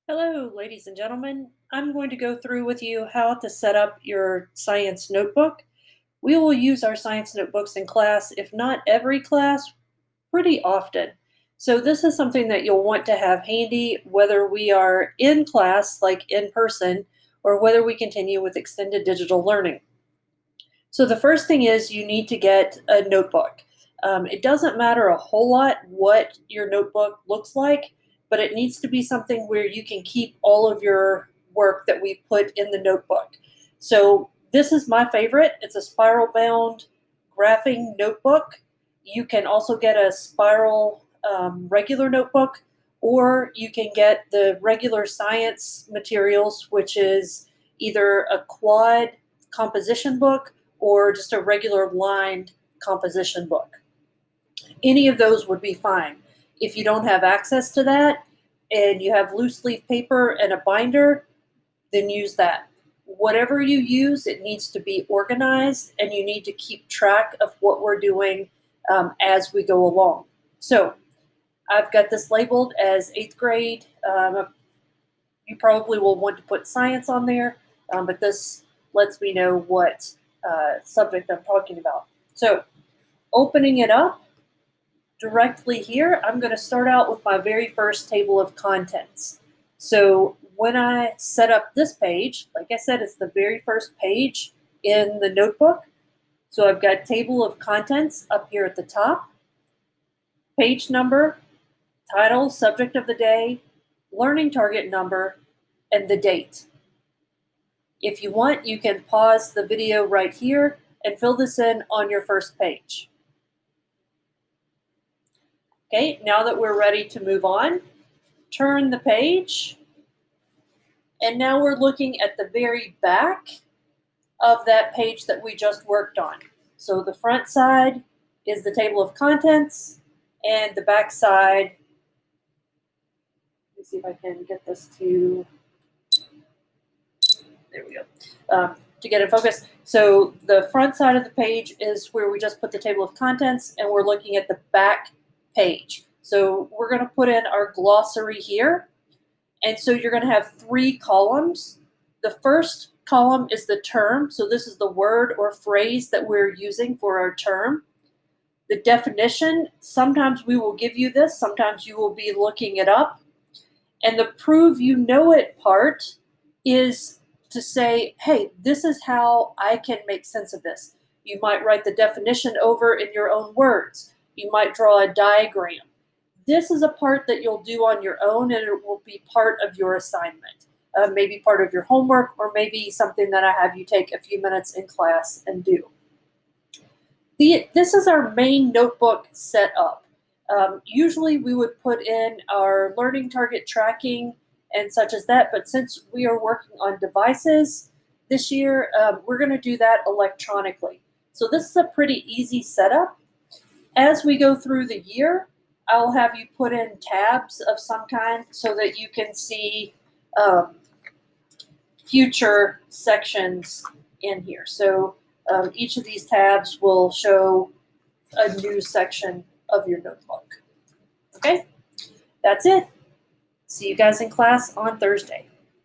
Hello, ladies and gentlemen. I'm going to go through with you how to set up your science notebook. We will use our science notebooks in class, if not every class, pretty often. So, this is something that you'll want to have handy whether we are in class, like in person, or whether we continue with extended digital learning. So, the first thing is you need to get a notebook. It doesn't matter a whole lot what your notebook looks like, but it needs to be something where you can keep all of your work that we put in the notebook. So, this is my favorite. It's a spiral bound graphing notebook. You can also get a spiral regular notebook, or you can get the regular science materials, which is either a quad composition book or just a regular lined composition book. Any of those would be fine. If you don't have access to that and you have loose leaf paper and a binder, then use that. Whatever you use, it needs to be organized and you need to keep track of what we're doing as we go along. So I've got this labeled as eighth grade. You probably will want to put science on there, but this lets me know what subject I'm talking about. So, opening it up directly here, I'm going to start out with my very first table of contents. So, when I set up this page, like I said, it's the very first page in the notebook. So, I've got table of contents up here at the top, page number, title, subject of the day, learning target number, and the date. If you want, you can pause the video right here and fill this in on your first page. Okay, now that we're ready to move on, turn the page. And now we're looking at the very back of that page that we just worked on. So the front side is the table of contents, and the back side, let me see if I can get this to, there we go. To get in focus. So the front side of the page is where we just put the table of contents, and we're looking at the back page. So we're going to put in our glossary here. And so you're going to have three columns. The first column is the term. So this is the word or phrase that we're using for our term. The definition, sometimes we will give you this, sometimes you will be looking it up. And the prove you know it part is to say, hey, this is how I can make sense of this. You might write the definition over in your own words. You might draw a diagram. This is a part that you'll do on your own, and it will be part of your assignment, maybe part of your homework, or maybe something that I have you take a few minutes in class and do. This is our main notebook set up. Usually we would put in our learning target tracking and such as that, but since we are working on devices this year, we're going to do that electronically. So this is a pretty easy setup. As we go through the year, I'll have you put in tabs of some kind so that you can see future sections in here. So each of these tabs will show a new section of your notebook. Okay, that's it. See you guys in class on Thursday.